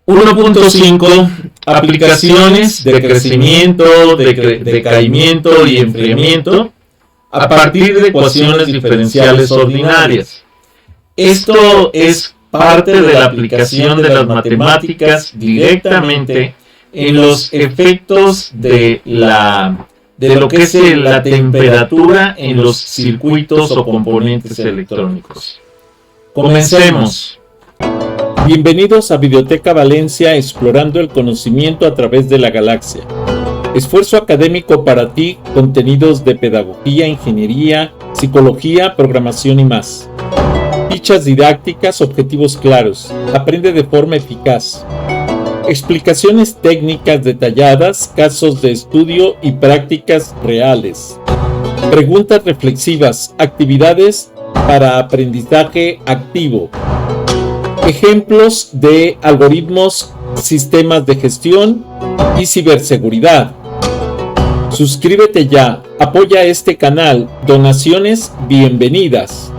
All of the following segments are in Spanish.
1.5 Aplicaciones de crecimiento, decaimiento y enfriamiento a partir de ecuaciones diferenciales ordinarias. Esto es parte de la aplicación de las matemáticas directamente en los efectos de lo que es la temperatura en los circuitos o componentes electrónicos. Comencemos. Bienvenidos a Videoteca Valencia, explorando el conocimiento a través de la galaxia. Esfuerzo académico para ti, contenidos de pedagogía, ingeniería, psicología, programación y más. Fichas didácticas, objetivos claros. Aprende de forma eficaz. Explicaciones técnicas detalladas, casos de estudio y prácticas reales. Preguntas reflexivas, actividades para aprendizaje activo. Ejemplos de algoritmos, sistemas de gestión y ciberseguridad. Suscríbete ya, apoya este canal, donaciones bienvenidas.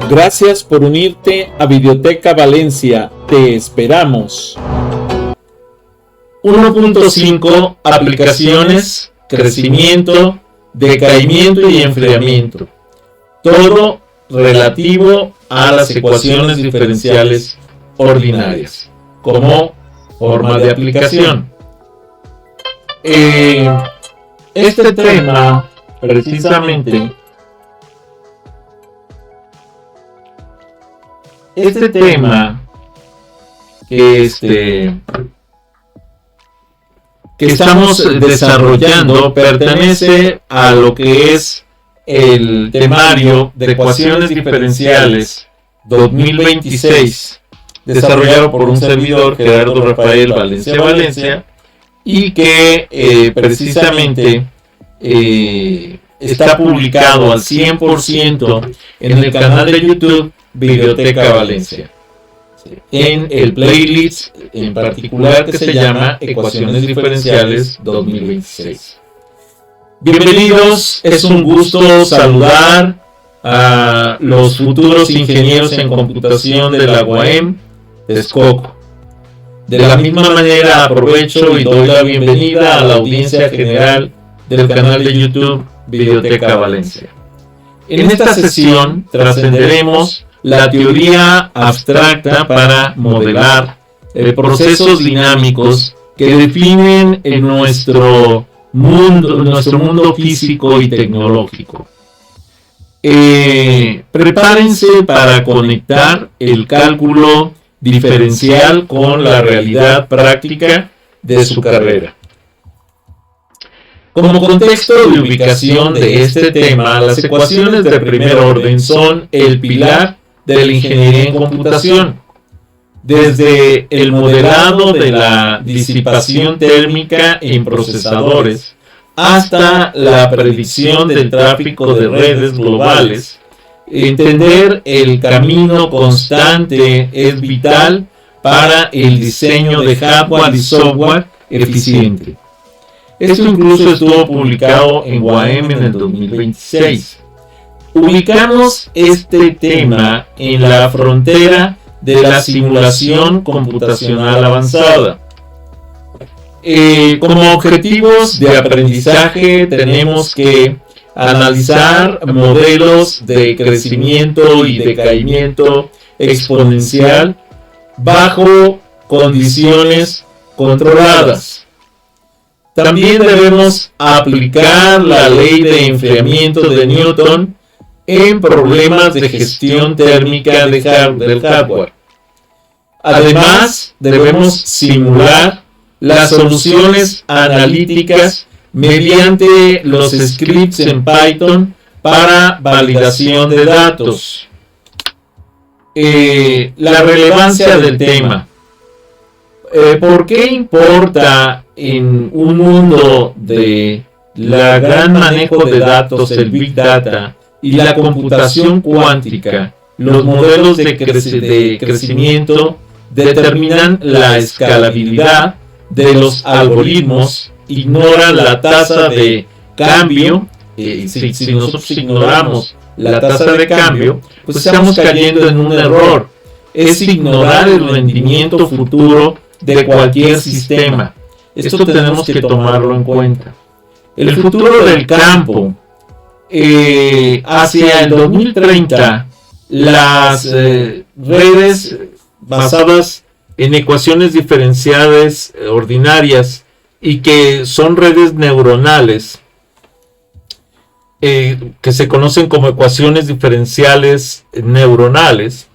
Gracias por unirte a Videoteca Valencia, te esperamos. 1.5 Aplicaciones, crecimiento, decaimiento y enfriamiento. Todo relativo a las ecuaciones diferenciales ordinarias como forma de aplicación. Este tema precisamente que estamos desarrollando pertenece a lo que es el temario de ecuaciones diferenciales 2026, desarrollado por un servidor, Gerardo Rafael Valencia, y que precisamente está publicado al 100% en el canal de YouTube Videoteca Valencia, en el playlist en particular que se llama Ecuaciones Diferenciales 2026. Bienvenidos, es un gusto saludar a los futuros ingenieros en computación de la UAM de Texcoco. De la misma manera aprovecho y doy la bienvenida a la audiencia general del canal de YouTube Videoteca Valencia. En esta sesión trascenderemos la teoría abstracta para modelar procesos dinámicos que definen en nuestro mundo físico y tecnológico. Prepárense para conectar el cálculo diferencial con la realidad práctica de su carrera. Como contexto de ubicación de este tema, las ecuaciones de primer orden son el pilar de la ingeniería en computación. Desde el modelado de la disipación térmica en procesadores hasta la predicción del tráfico de redes globales, entender el camino constante es vital para el diseño de hardware y software eficiente. Esto incluso estuvo publicado en UAM en el 2026. Ubicamos este tema en la frontera de la simulación computacional avanzada. Como objetivos de aprendizaje tenemos que analizar modelos de crecimiento y decaimiento exponencial bajo condiciones controladas. También debemos aplicar la ley de enfriamiento de Newton en problemas de gestión térmica del hardware. Además, debemos simular las soluciones analíticas mediante los scripts en Python para validación de datos. La relevancia del tema. ¿Por qué importa en un mundo de la gran manejo de datos, el Big Data y la computación cuántica, los modelos de crecimiento determinan la escalabilidad de los algoritmos, ignoran la tasa de cambio. Si nosotros ignoramos la tasa de cambio, pues estamos cayendo en un error. Es ignorar el rendimiento futuro de cualquier sistema. Esto tenemos que tomarlo en cuenta. El futuro del campo, hacia el 2030, las redes basadas en ecuaciones diferenciales ordinarias y que son redes neuronales, que se conocen como ecuaciones diferenciales neuronales,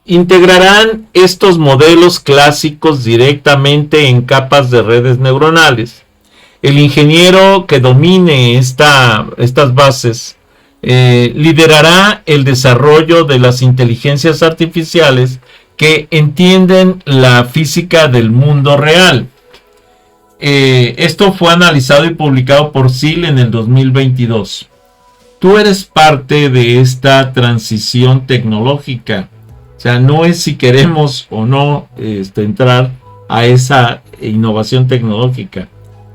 integrarán estos modelos clásicos directamente en capas de redes neuronales. El ingeniero que domine estas bases liderará el desarrollo de las inteligencias artificiales que entienden la física del mundo real. Esto fue analizado y publicado por SEAL en el 2022. Tú eres parte de esta transición tecnológica. O sea, no es si queremos o no entrar a esa innovación tecnológica.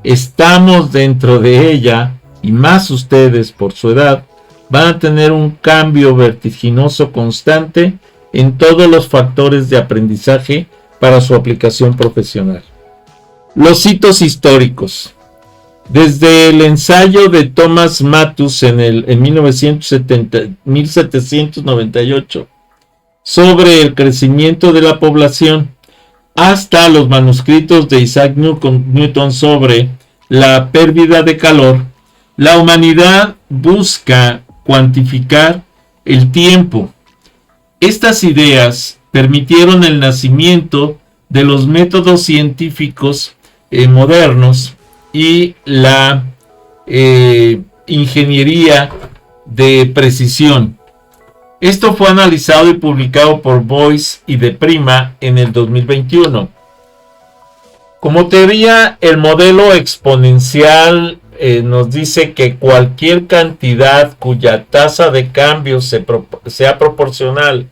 Estamos dentro de ella, y más ustedes por su edad van a tener un cambio vertiginoso constante en todos los factores de aprendizaje para su aplicación profesional. Los hitos históricos. Desde el ensayo de Thomas Malthus en 1798 sobre el crecimiento de la población, hasta los manuscritos de Isaac Newton sobre la pérdida de calor, la humanidad busca cuantificar el tiempo. Estas ideas permitieron el nacimiento de los métodos científicos modernos y la ingeniería de precisión. Esto fue analizado y publicado por Boyce y de Prima en el 2021. Como teoría, el modelo exponencial nos dice que cualquier cantidad cuya tasa de cambio sea proporcional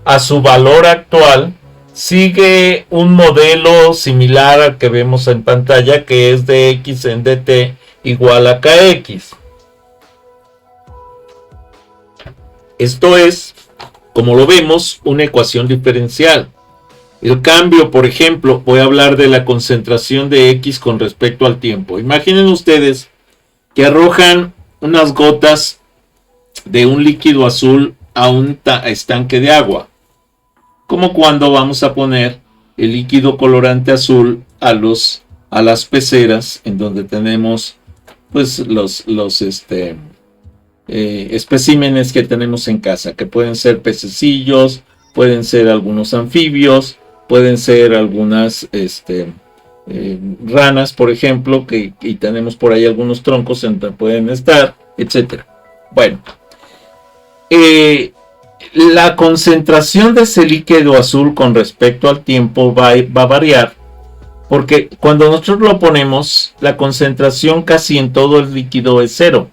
a su valor actual sigue un modelo similar al que vemos en pantalla, que es de x en dt igual a kx. Esto es, como lo vemos, una ecuación diferencial. El cambio, por ejemplo, voy a hablar de la concentración de X con respecto al tiempo. Imaginen ustedes que arrojan unas gotas de un líquido azul a un estanque de agua. Como cuando vamos a poner el líquido colorante azul a las peceras, en donde tenemos pues los especímenes que tenemos en casa, que pueden ser pececillos, pueden ser algunos anfibios, pueden ser algunas ranas, por ejemplo, y tenemos por ahí algunos troncos en donde pueden estar, etc. Bueno, la concentración de ese líquido azul con respecto al tiempo va a variar, porque cuando nosotros lo ponemos, la concentración casi en todo el líquido es 0.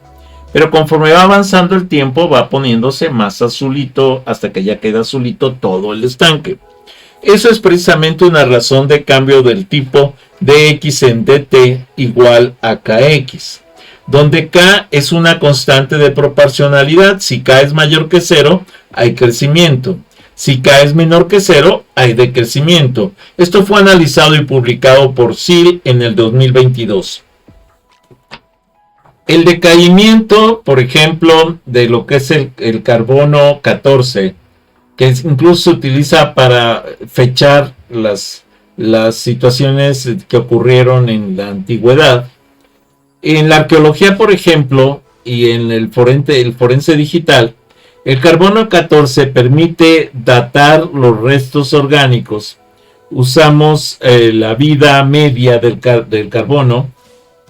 Pero conforme va avanzando el tiempo, va poniéndose más azulito hasta que ya queda azulito todo el estanque. Eso es precisamente una razón de cambio del tipo de x en dt igual a kx, donde k es una constante de proporcionalidad. Si k es mayor que 0, hay crecimiento. Si k es menor que 0, hay decrecimiento. Esto fue analizado y publicado por SEAL en el 2022. El decaimiento, por ejemplo, de lo que es el carbono 14, que incluso se utiliza para fechar las situaciones que ocurrieron en la antigüedad. En la arqueología, por ejemplo, y en el forense digital, el carbono 14 permite datar los restos orgánicos. Usamos la vida media del carbono,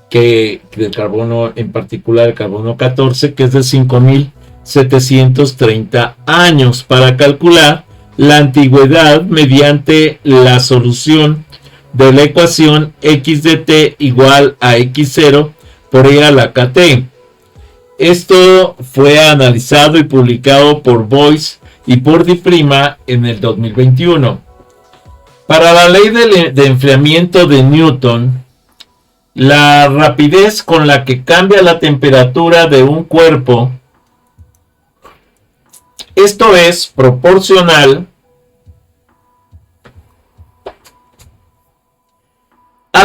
del carbono en particular, el carbono 14, que es de 5.730 años, para calcular la antigüedad mediante la solución de la ecuación x de t igual a x0 por e a la kt. Esto fue analizado y publicado por Boyce y por Di Prima en el 2021. Para la ley de enfriamiento de Newton, la rapidez con la que cambia la temperatura de un cuerpo, esto es proporcional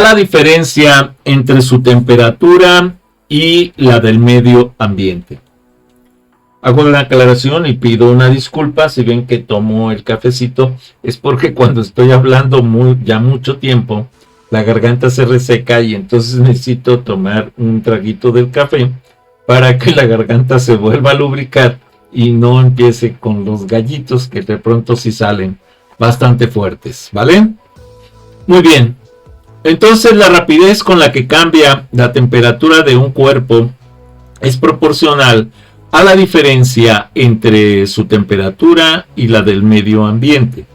la diferencia entre su temperatura y la del medio ambiente. Hago una aclaración y pido una disculpa si ven que tomo el cafecito, es porque cuando estoy hablando ya mucho tiempo, la garganta se reseca y entonces necesito tomar un traguito del café para que la garganta se vuelva a lubricar y no empiece con los gallitos que de pronto sí salen bastante fuertes, ¿vale? Muy bien, entonces la rapidez con la que cambia la temperatura de un cuerpo es proporcional a la diferencia entre su temperatura y la del medio ambiente.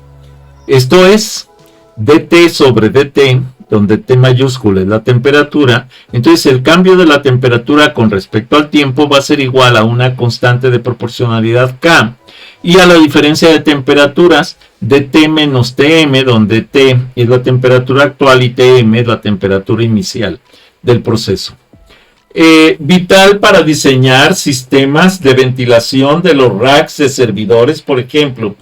Esto es dt sobre dt, donde T mayúscula es la temperatura. Entonces el cambio de la temperatura con respecto al tiempo va a ser igual a una constante de proporcionalidad K, y a la diferencia de temperaturas dt menos Tm, donde T es la temperatura actual y Tm es la temperatura inicial del proceso. Vital para diseñar sistemas de ventilación de los racks de servidores, por ejemplo.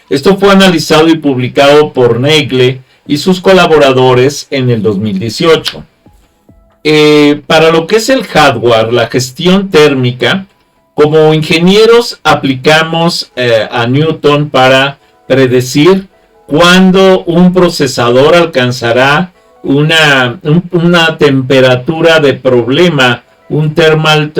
Esto fue analizado y publicado por Nagle y sus colaboradores en el 2018. Para lo que es el hardware, la gestión térmica, como ingenieros aplicamos a Newton para predecir cuándo un procesador alcanzará una temperatura de problema, un thermal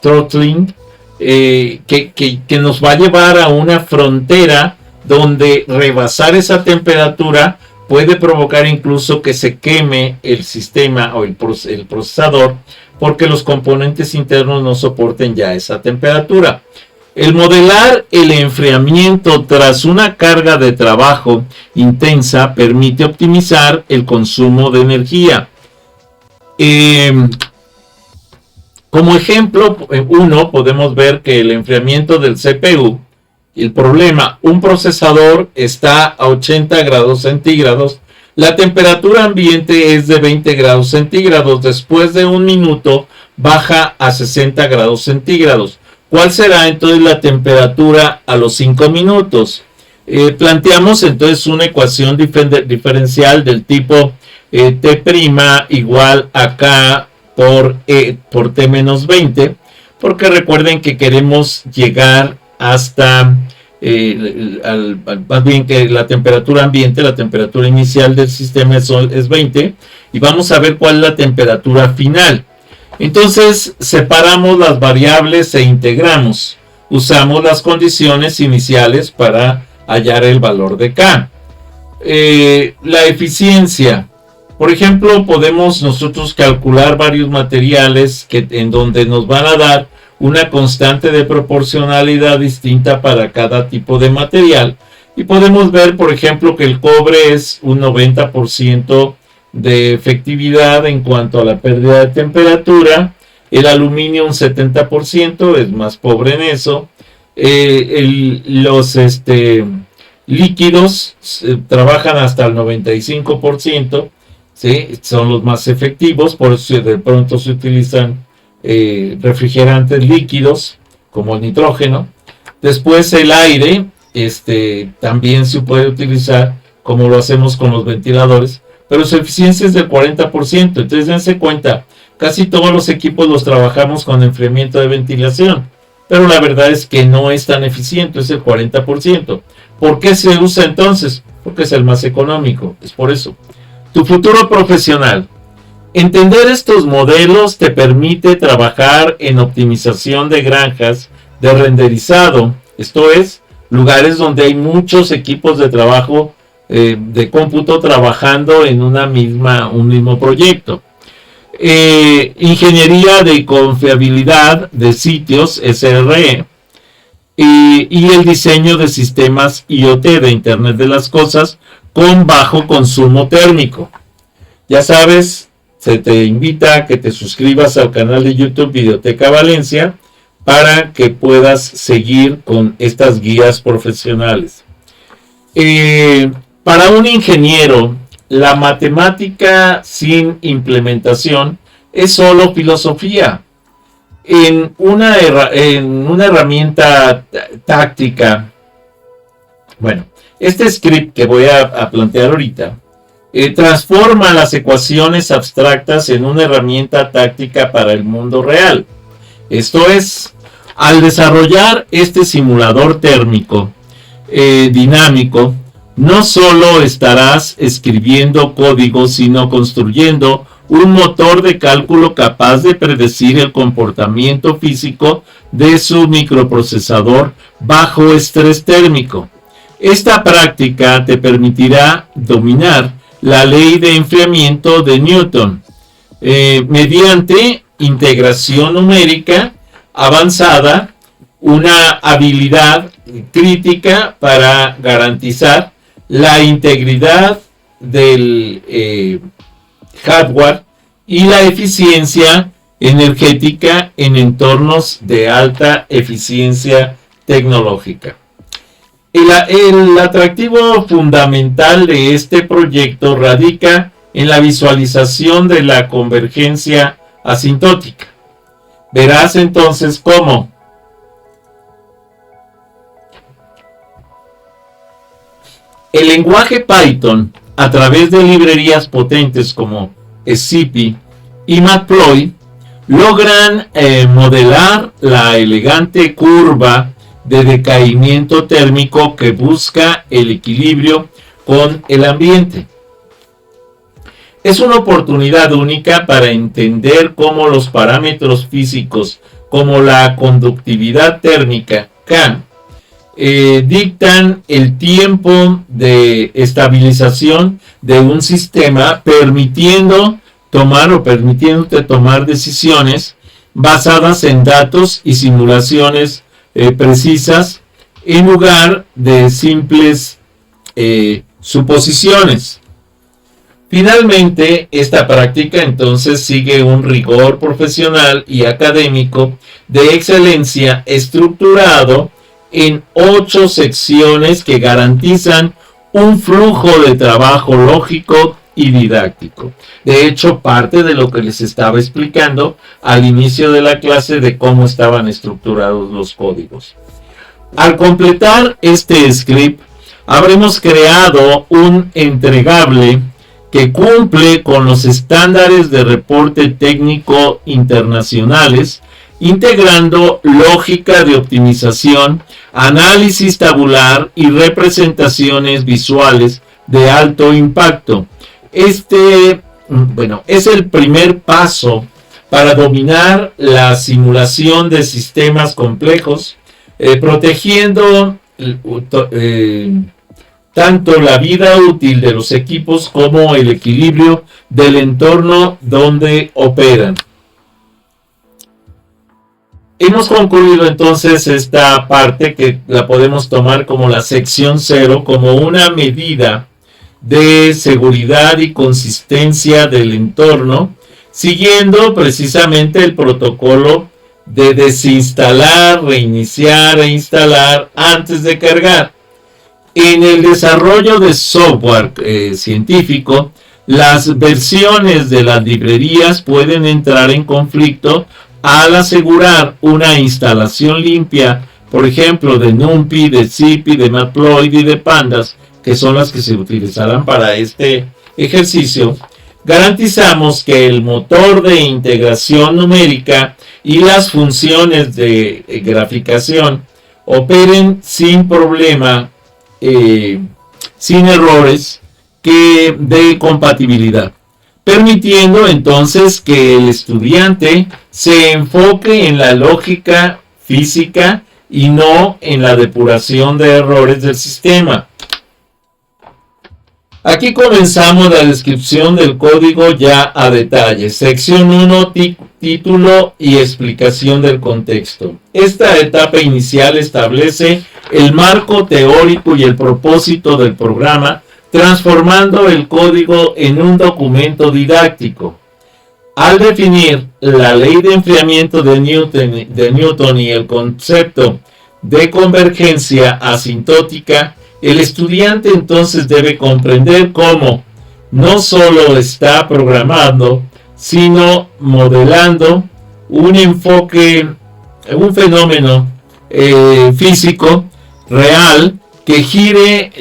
throttling, que nos va a llevar a una frontera donde rebasar esa temperatura puede provocar incluso que se queme el sistema o el procesador, porque los componentes internos no soporten ya esa temperatura. El modelar el enfriamiento tras una carga de trabajo intensa permite optimizar el consumo de energía. Como ejemplo, podemos ver que el enfriamiento del CPU, el problema, un procesador está a 80 grados centígrados, la temperatura ambiente es de 20 grados centígrados, después de un minuto baja a 60 grados centígrados. ¿Cuál será entonces la temperatura a los 5 minutos? Planteamos entonces una ecuación diferencial del tipo T' igual a K por T menos 20, porque recuerden que queremos llegar hasta, más bien que la temperatura ambiente, la temperatura inicial del sistema es 20, y vamos a ver cuál es la temperatura final. Entonces separamos las variables e integramos. Usamos las condiciones iniciales para hallar el valor de K. La eficiencia. Por ejemplo, podemos nosotros calcular varios materiales en donde nos van a dar una constante de proporcionalidad distinta para cada tipo de material. Y podemos ver, por ejemplo, que el cobre es un 90% de efectividad en cuanto a la pérdida de temperatura, el aluminio un 70%, es más pobre en eso, los líquidos trabajan hasta el 95%, ¿sí? Son los más efectivos, por eso de pronto se utilizan refrigerantes líquidos como el nitrógeno. Después el aire también se puede utilizar como lo hacemos con los ventiladores, pero su eficiencia es del 40%. Entonces dense cuenta, casi todos los equipos los trabajamos con enfriamiento de ventilación, pero la verdad es que no es tan eficiente, es el 40%. ¿Por qué se usa entonces? Porque es el más económico, es por eso. Tu futuro profesional. Entender estos modelos te permite trabajar en optimización de granjas de renderizado, esto es, lugares donde hay muchos equipos de trabajo de cómputo trabajando en un mismo proyecto. Ingeniería de confiabilidad de sitios, SRE, y el diseño de sistemas IoT, de Internet de las Cosas, con bajo consumo térmico. Ya sabes, se te invita a que te suscribas al canal de YouTube Videoteca Valencia para que puedas seguir con estas guías profesionales. Para un ingeniero, la matemática sin implementación es solo filosofía. En una herramienta táctica, bueno, este script que voy a plantear ahorita transforma las ecuaciones abstractas en una herramienta táctica para el mundo real. Esto es, al desarrollar este simulador térmico dinámico, no solo estarás escribiendo código, sino construyendo un motor de cálculo capaz de predecir el comportamiento físico de su microprocesador bajo estrés térmico. Esta práctica te permitirá dominar la ley de enfriamiento de Newton mediante integración numérica avanzada, una habilidad crítica para garantizar la integridad del hardware y la eficiencia energética en entornos de alta eficiencia tecnológica. El atractivo fundamental de este proyecto radica en la visualización de la convergencia asintótica. Verás entonces cómo el lenguaje Python, a través de librerías potentes como Scipy y Matploy, logran modelar la elegante curva de decaimiento térmico que busca el equilibrio con el ambiente. Es una oportunidad única para entender cómo los parámetros físicos como la conductividad térmica K dictan el tiempo de estabilización de un sistema, permitiéndote tomar decisiones basadas en datos y simulaciones precisas en lugar de simples suposiciones. Finalmente, esta práctica entonces sigue un rigor profesional y académico de excelencia estructurado en 8 secciones que garantizan un flujo de trabajo lógico y didáctico. De hecho, parte de lo que les estaba explicando al inicio de la clase de cómo estaban estructurados los códigos. Al completar este script, habremos creado un entregable que cumple con los estándares de reporte técnico internacionales, integrando lógica de optimización, análisis tabular y representaciones visuales de alto impacto. Es el primer paso para dominar la simulación de sistemas complejos, protegiendo tanto la vida útil de los equipos como el equilibrio del entorno donde operan. Hemos concluido entonces esta parte que la podemos tomar como la sección 0, como una medida de seguridad y consistencia del entorno, siguiendo precisamente el protocolo de desinstalar, reiniciar e instalar antes de cargar. En el desarrollo de software científico, las versiones de las librerías pueden entrar en conflicto al asegurar una instalación limpia, por ejemplo, de NumPy, de Scipy, de Matplotlib y de Pandas, que son las que se utilizarán para este ejercicio. Garantizamos que el motor de integración numérica y las funciones de graficación operen sin problema, sin errores de compatibilidad, permitiendo entonces que el estudiante se enfoque en la lógica física y no en la depuración de errores del sistema. Aquí comenzamos la descripción del código ya a detalle. Sección 1, título y explicación del contexto. Esta etapa inicial establece el marco teórico y el propósito del programa, transformando el código en un documento didáctico. Al definir la ley de enfriamiento de Newton y el concepto de convergencia asintótica, el estudiante entonces debe comprender cómo no solo está programando, sino modelando un fenómeno físico real que gire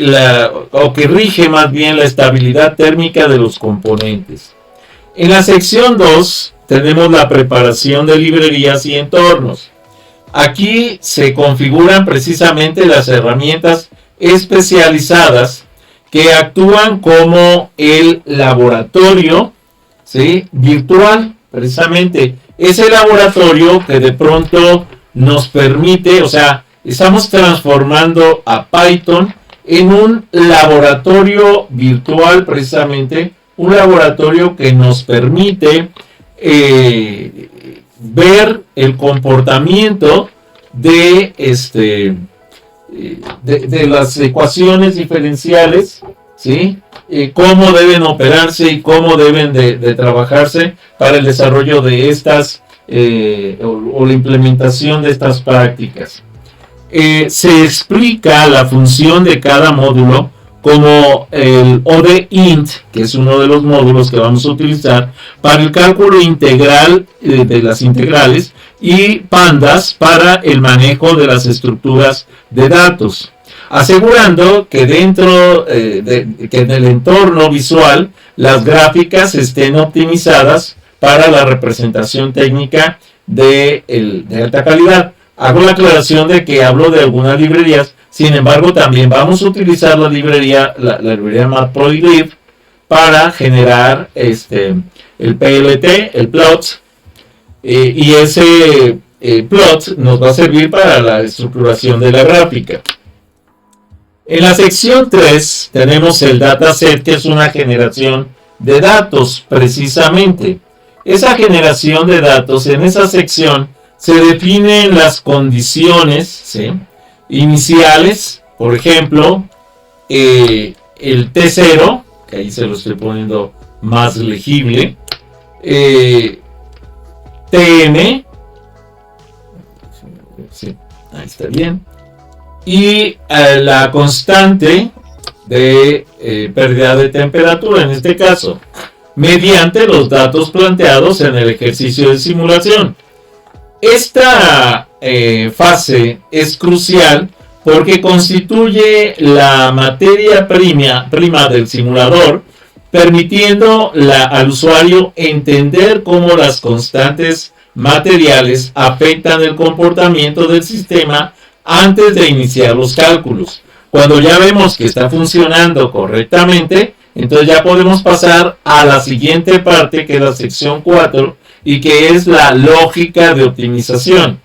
o que rige más bien la estabilidad térmica de los componentes. En la sección 2 tenemos la preparación de librerías y entornos. Aquí se configuran precisamente las herramientas especializadas que actúan como el laboratorio, ¿sí?, virtual. Precisamente ese laboratorio que de pronto nos permite, o sea, estamos transformando a Python en un laboratorio virtual, precisamente un laboratorio que nos permite ver el comportamiento de las ecuaciones diferenciales, ¿sí? Cómo deben operarse y cómo deben de trabajarse para el desarrollo de estas o la implementación de estas prácticas. Se explica la función de cada módulo, como el ODEINT, que es uno de los módulos que vamos a utilizar para el cálculo integral de las integrales, y pandas para el manejo de las estructuras de datos, asegurando que dentro que en el entorno visual las gráficas estén optimizadas para la representación técnica de alta calidad. Hago la aclaración de que hablo de algunas librerías. Sin embargo, también vamos a utilizar la librería Matplotlib para generar el PLT, el plot, y ese plot nos va a servir para la estructuración de la gráfica. En la sección 3 tenemos el dataset, que es una generación de datos precisamente. Esa generación de datos, en esa sección se definen las condiciones, ¿sí?, iniciales. Por ejemplo, el T0, que ahí se lo estoy poniendo más legible, TN, sí, ahí está bien, y la constante de pérdida de temperatura, en este caso, mediante los datos planteados en el ejercicio de simulación. Esta fase es crucial porque constituye la materia prima del simulador, permitiendo al usuario entender cómo las constantes materiales afectan el comportamiento del sistema antes de iniciar los cálculos. Cuando ya vemos que está funcionando correctamente, entonces ya podemos pasar a la siguiente parte, que es la sección 4, y que es la lógica de optimización.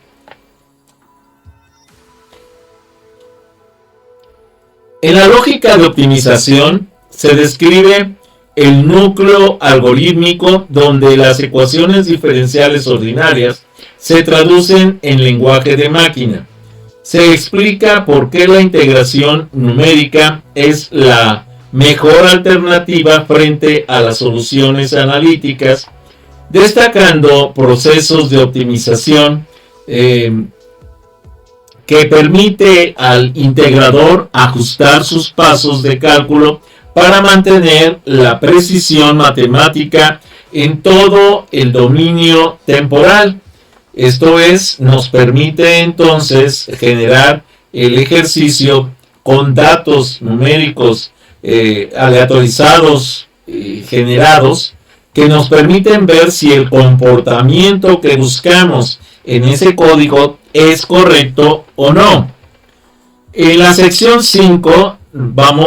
En la lógica de optimización se describe el núcleo algorítmico, donde las ecuaciones diferenciales ordinarias se traducen en lenguaje de máquina. Se explica por qué la integración numérica es la mejor alternativa frente a las soluciones analíticas, destacando procesos de optimización que permite al integrador ajustar sus pasos de cálculo para mantener la precisión matemática en todo el dominio temporal. Esto es, nos permite entonces generar el ejercicio con datos numéricos aleatorizados generados, que nos permiten ver si el comportamiento que buscamos en ese código es correcto o no. En la sección 5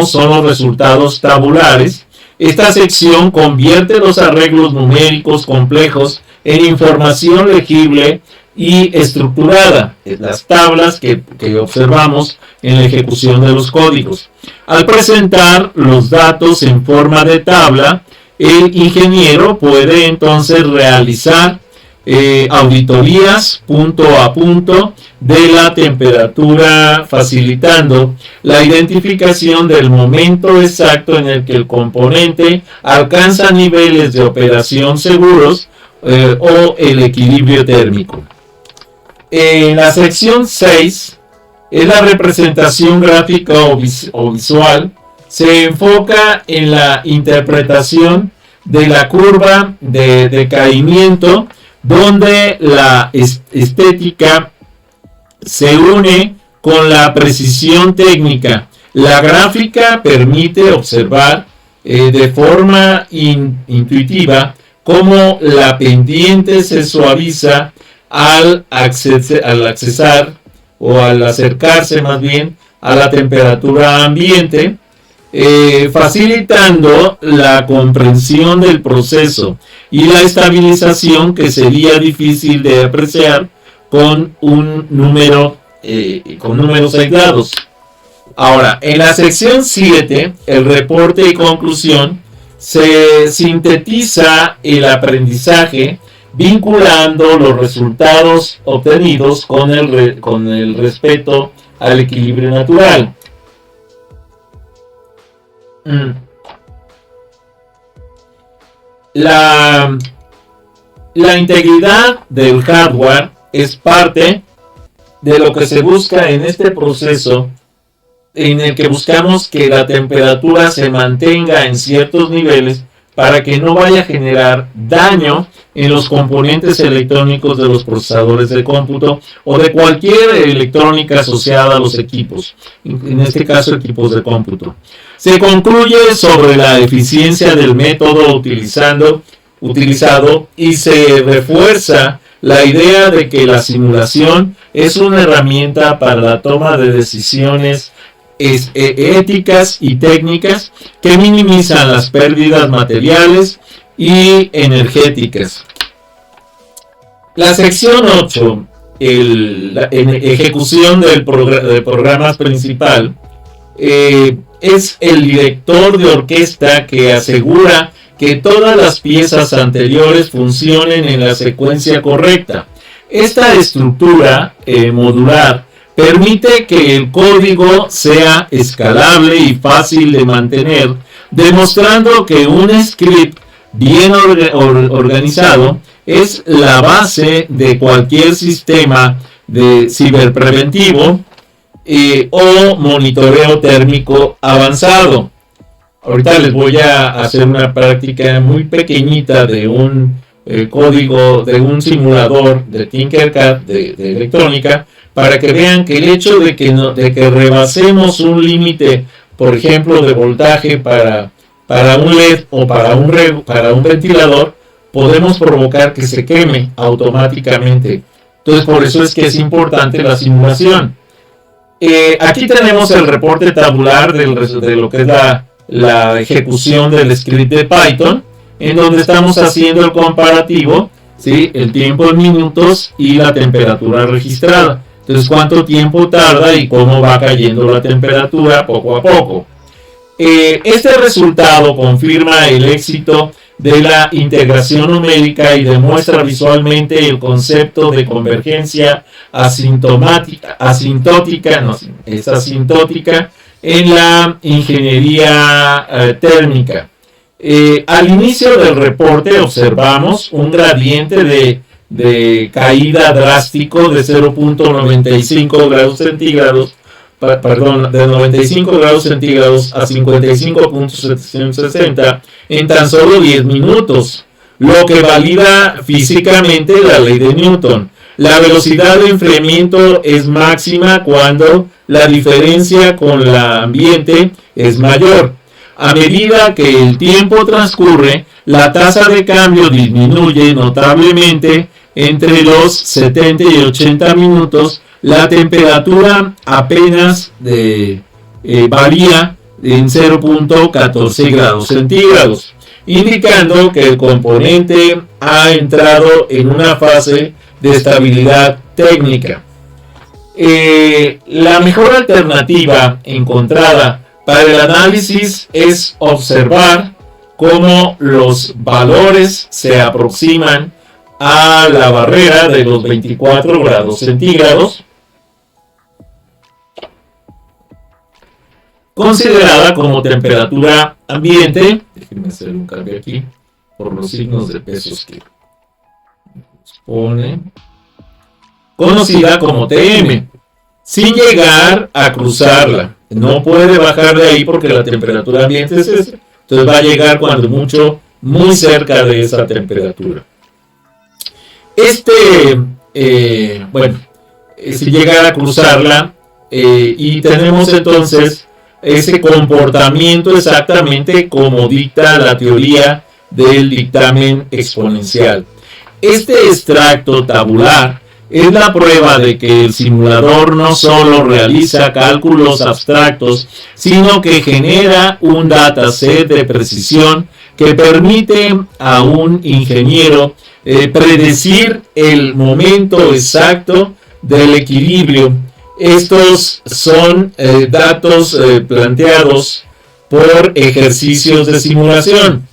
son los resultados tabulares. Esta sección convierte los arreglos numéricos complejos en información legible y estructurada, las tablas que observamos en la ejecución de los códigos. Al presentar los datos en forma de tabla, el ingeniero puede entonces realizar auditorías punto a punto de la temperatura, facilitando la identificación del momento exacto en el que el componente alcanza niveles de operación seguros o el equilibrio térmico. En la sección 6 es la representación gráfica o visual. Se enfoca en la interpretación de la curva de decaimiento, donde la estética se une con la precisión técnica, La gráfica permite observar de forma intuitiva cómo la pendiente se suaviza al accesar o al acercarse más bien a la temperatura ambiente, facilitando la comprensión del proceso y la estabilización que sería difícil de apreciar con números aislados. Ahora, en la sección 7, el reporte y conclusión, se sintetiza el aprendizaje vinculando los resultados obtenidos con el respeto al equilibrio natural. La integridad del hardware es parte de lo que se busca en este proceso, en el que buscamos que la temperatura se mantenga en ciertos niveles para que no vaya a generar daño en los componentes electrónicos de los procesadores de cómputo o de cualquier electrónica asociada a los equipos, en este caso equipos de cómputo. Se concluye sobre la eficiencia del método utilizado y se refuerza la idea de que la simulación es una herramienta para la toma de decisiones éticas y técnicas que minimizan las pérdidas materiales y energéticas. La sección 8, ejecución del programa principal, es el director de orquesta que asegura que todas las piezas anteriores funcionen en la secuencia correcta. Esta estructura modular permite que el código sea escalable y fácil de mantener, demostrando que un script bien organizado es la base de cualquier sistema de ciberpreventivo o monitoreo térmico avanzado. Ahorita les voy a hacer una práctica muy pequeñita de un código, de un simulador de Tinkercad de electrónica, para que vean que el hecho de que rebasemos un límite, por ejemplo, de voltaje para un LED o para un ventilador, podemos provocar que se queme automáticamente. Entonces, por eso es que es importante la simulación. Aquí tenemos el reporte tabular de lo que es la ejecución del script de Python, en donde estamos haciendo el comparativo, ¿sí? El tiempo en minutos y la temperatura registrada. Entonces, cuánto tiempo tarda y cómo va cayendo la temperatura poco a poco. Este resultado confirma el éxito de la integración numérica y demuestra visualmente el concepto de convergencia asintótica en la ingeniería térmica. Al inicio del reporte observamos un gradiente de caída drástico de 0.95 grados centígrados, de 95 grados centígrados a 55.760 en tan solo 10 minutos, lo que valida físicamente la ley de Newton. La velocidad de enfriamiento es máxima cuando la diferencia con el ambiente es mayor. A medida que el tiempo transcurre, la tasa de cambio disminuye notablemente. Entre los 70 y 80 minutos, la temperatura apenas varía en 0.14 grados centígrados, indicando que el componente ha entrado en una fase de estabilidad técnica. La mejor alternativa encontrada para el análisis es observar cómo los valores se aproximan a la barrera de los 24 grados centígrados, considerada como temperatura ambiente. Déjenme hacer un cambio aquí por los signos de pesos que nos pone, conocida como TM, sin llegar a cruzarla. No puede bajar de ahí porque la temperatura ambiente es esa. Entonces va a llegar cuando mucho muy cerca de esa temperatura. Si llegara a cruzarla, y tenemos entonces ese comportamiento exactamente como dicta la teoría del dictamen exponencial. Este extracto tabular es la prueba de que el simulador no solo realiza cálculos abstractos, sino que genera un dataset de precisión que permite a un ingeniero predecir el momento exacto del equilibrio. Estos son datos planteados por ejercicios de simulación,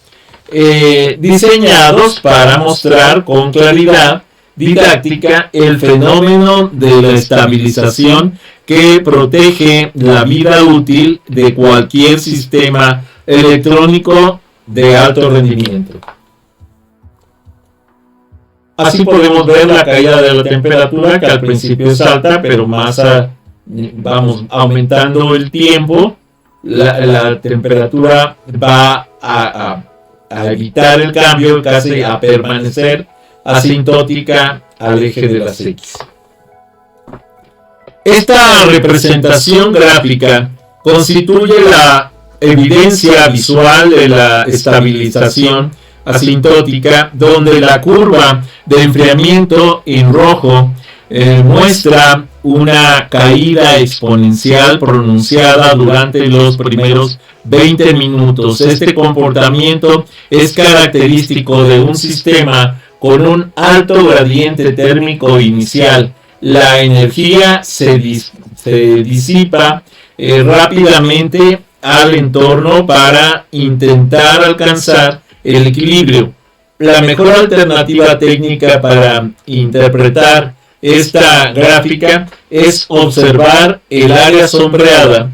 diseñados para mostrar con claridad didáctica el fenómeno de la estabilización que protege la vida útil de cualquier sistema electrónico de alto rendimiento. Así podemos ver la caída de la temperatura, que al principio es alta, pero vamos aumentando el tiempo, la temperatura va a evitar el cambio, casi a permanecer asintótica al eje de las X. Esta representación gráfica constituye la evidencia visual de la estabilización asintótica, donde la curva de enfriamiento en rojo muestra una caída exponencial pronunciada durante los primeros 20 minutos. Este comportamiento es característico de un sistema con un alto gradiente térmico inicial. La energía se disipa rápidamente al entorno para intentar alcanzar el equilibrio. La mejor alternativa técnica para interpretar esta gráfica es observar el área sombreada,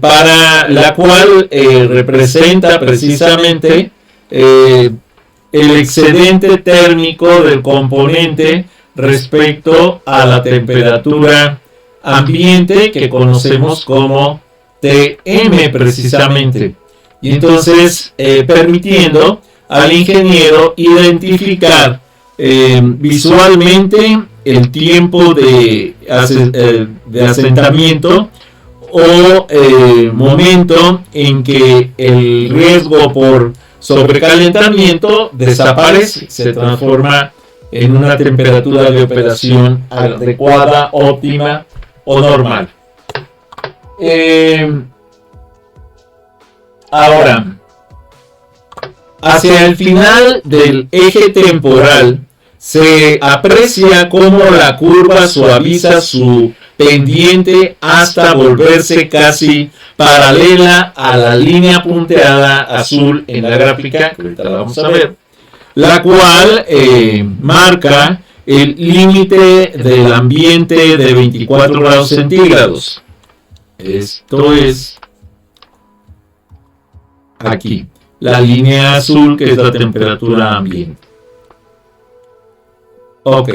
para la cual representa precisamente el excedente térmico del componente respecto a la temperatura ambiente, que conocemos como Tm precisamente, y entonces permitiendo al ingeniero identificar visualmente el tiempo de asentamiento o momento en que el riesgo por sobrecalentamiento desaparece, se transforma en una temperatura de operación adecuada, óptima o normal. Ahora, hacia el final del eje temporal se aprecia cómo la curva suaviza su pendiente hasta volverse casi paralela a la línea punteada azul en la gráfica, que ahorita la vamos a ver, la cual marca el límite del ambiente de 24 grados centígrados. Esto es aquí, la línea azul, que es la temperatura ambiente. Ok.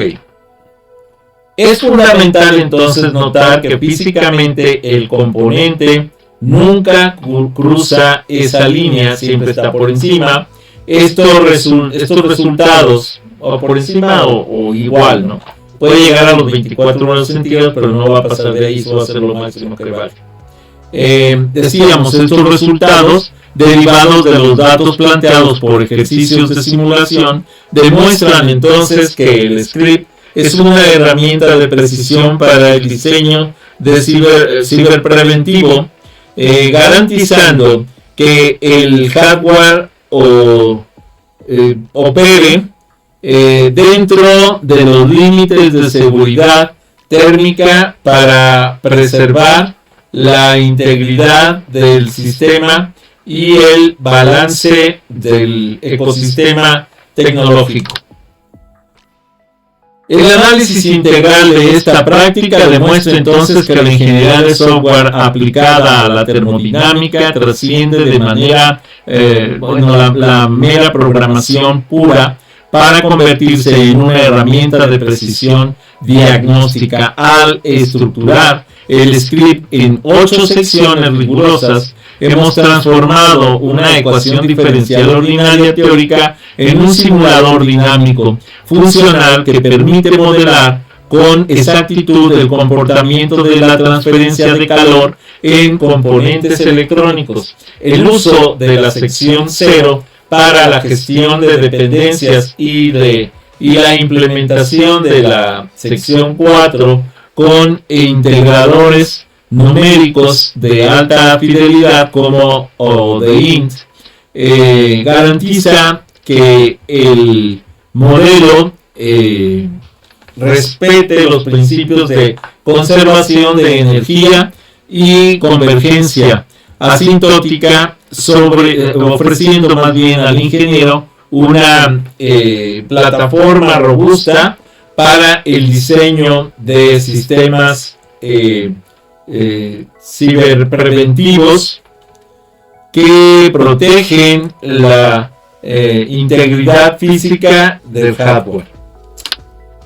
Es fundamental entonces notar que físicamente el componente nunca cruza esa línea, siempre está por encima. Estos resultados, o por encima o igual, ¿no? Puede llegar a los 24 grados centígrados, pero no va a pasar de ahí, eso va a ser lo máximo que vale. Decíamos, estos resultados derivados de los datos planteados por ejercicios de simulación demuestran entonces que el script es una herramienta de precisión para el diseño de ciberpreventivo, garantizando que el hardware opere dentro de los límites de seguridad térmica para preservar la integridad del sistema y el balance del ecosistema tecnológico. El análisis integral de esta práctica demuestra entonces que la ingeniería de software aplicada a la termodinámica trasciende de manera, la mera programación pura, para convertirse en una herramienta de precisión diagnóstica. Al estructurar el script en 8 secciones rigurosas, hemos transformado una ecuación diferencial ordinaria teórica en un simulador dinámico funcional que permite modelar con exactitud el comportamiento de la transferencia de calor en componentes electrónicos. El uso de la sección 0 para la gestión de dependencias y la implementación de la sección 4 con integradores numéricos de alta fidelidad como ODEINT garantiza que el modelo respete los principios de conservación de energía y convergencia asintótica, ofreciendo más bien al ingeniero una plataforma robusta para el diseño de sistemas ciberpreventivos que protegen la integridad física del hardware.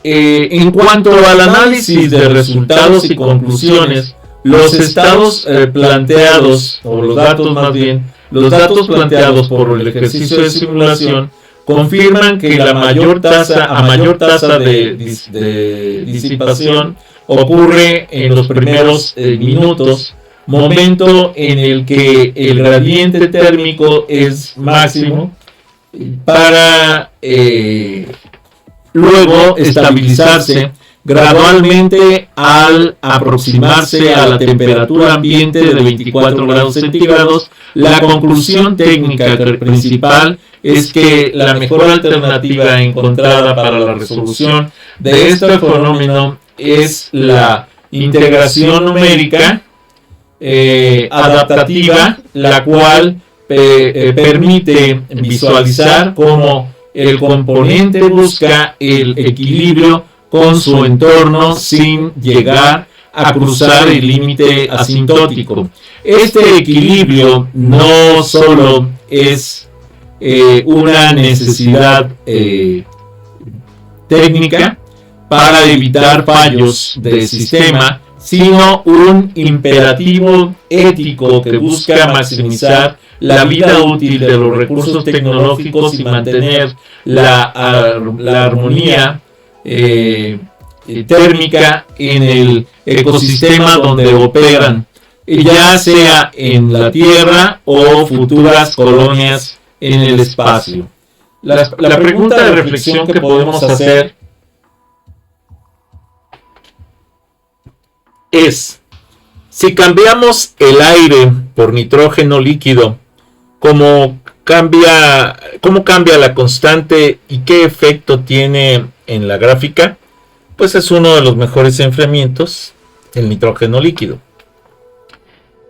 En cuanto al análisis de resultados y conclusiones, los estados planteados, o los datos más bien, los datos planteados por el ejercicio de simulación confirman que a mayor tasa de disipación ocurre en los primeros minutos, momento en el que el gradiente térmico es máximo, para luego estabilizarse gradualmente al aproximarse a la temperatura ambiente de 24 grados centígrados. La conclusión técnica principal es que la mejor alternativa encontrada para la resolución de este fenómeno es la integración numérica adaptativa, la cual permite visualizar cómo el componente busca el equilibrio con su entorno sin llegar a cruzar el límite asintótico. Este equilibrio no solo es una necesidad técnica para evitar fallos del sistema, sino un imperativo ético que busca maximizar la vida útil de los recursos tecnológicos y mantener la armonía térmica en el ecosistema donde operan, ya sea en la Tierra o futuras colonias en el espacio. La pregunta de reflexión que podemos hacer es: si cambiamos el aire por nitrógeno líquido, ¿cómo cambia la constante y qué efecto tiene en la gráfica? Pues es uno de los mejores enfriamientos, el nitrógeno líquido.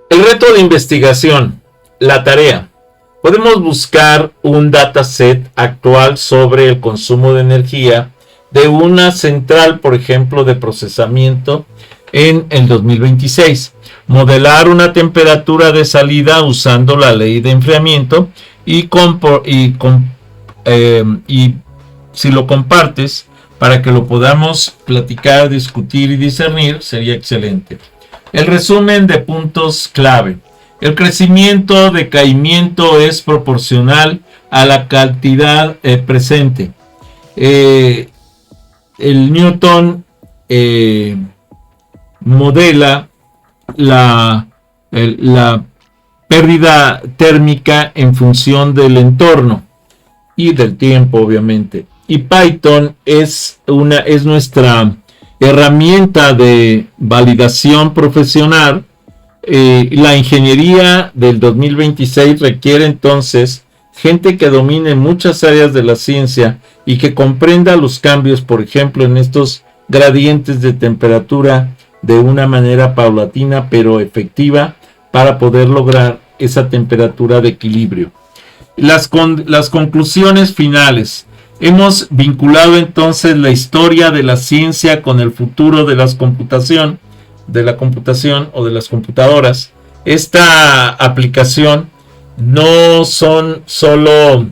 El reto de investigación, la tarea. Podemos buscar un dataset actual sobre el consumo de energía de una central, por ejemplo, de procesamiento en el 2026. Modelar una temperatura de salida usando la ley de enfriamiento y si lo compartes para que lo podamos platicar, discutir y discernir, sería excelente. El resumen de puntos clave. El crecimiento, decaimiento es proporcional a la cantidad presente. El Newton modela la pérdida térmica en función del entorno y del tiempo, obviamente. Y Python es nuestra herramienta de validación profesional. La ingeniería del 2026 requiere entonces gente que domine muchas áreas de la ciencia y que comprenda los cambios, por ejemplo, en estos gradientes de temperatura de una manera paulatina pero efectiva para poder lograr esa temperatura de equilibrio. Las conclusiones finales. Hemos vinculado entonces la historia de la ciencia con el futuro de la computación o de las computadoras. Esta aplicación no son solo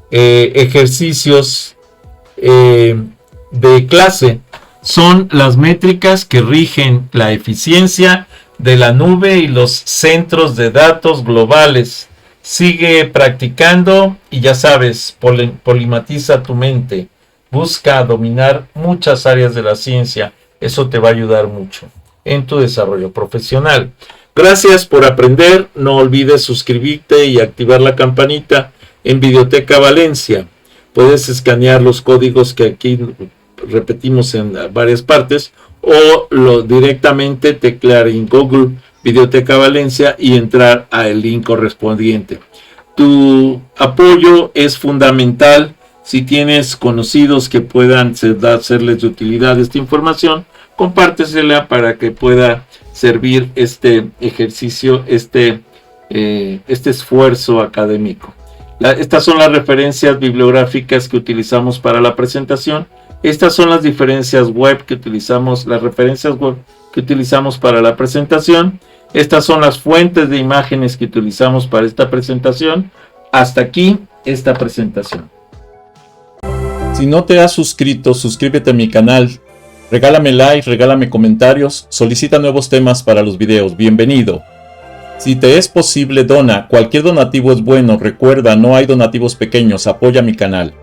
ejercicios de clase, son las métricas que rigen la eficiencia de la nube y los centros de datos globales. Sigue practicando y ya sabes, polimatiza tu mente. Busca dominar muchas áreas de la ciencia Eso te va a ayudar mucho en tu desarrollo profesional. Gracias por aprender. No olvides suscribirte y activar la campanita en Videoteca Valencia. Puedes escanear los códigos que aquí repetimos en varias partes o directamente teclear en Google Videoteca Valencia y entrar al link correspondiente. Tu apoyo es fundamental. Si tienes conocidos que puedan serles de utilidad esta información, compártesela para que pueda servir este ejercicio, este esfuerzo académico. Estas son las referencias bibliográficas que utilizamos para la presentación. Estas son las referencias web que utilizamos para la presentación. Estas son las fuentes de imágenes que utilizamos para esta presentación. Hasta aquí esta presentación. Si no te has suscrito, suscríbete a mi canal. Regálame like, regálame comentarios, solicita nuevos temas para los videos. Bienvenido. Si te es posible, dona. Cualquier donativo es bueno. Recuerda, no hay donativos pequeños. Apoya mi canal.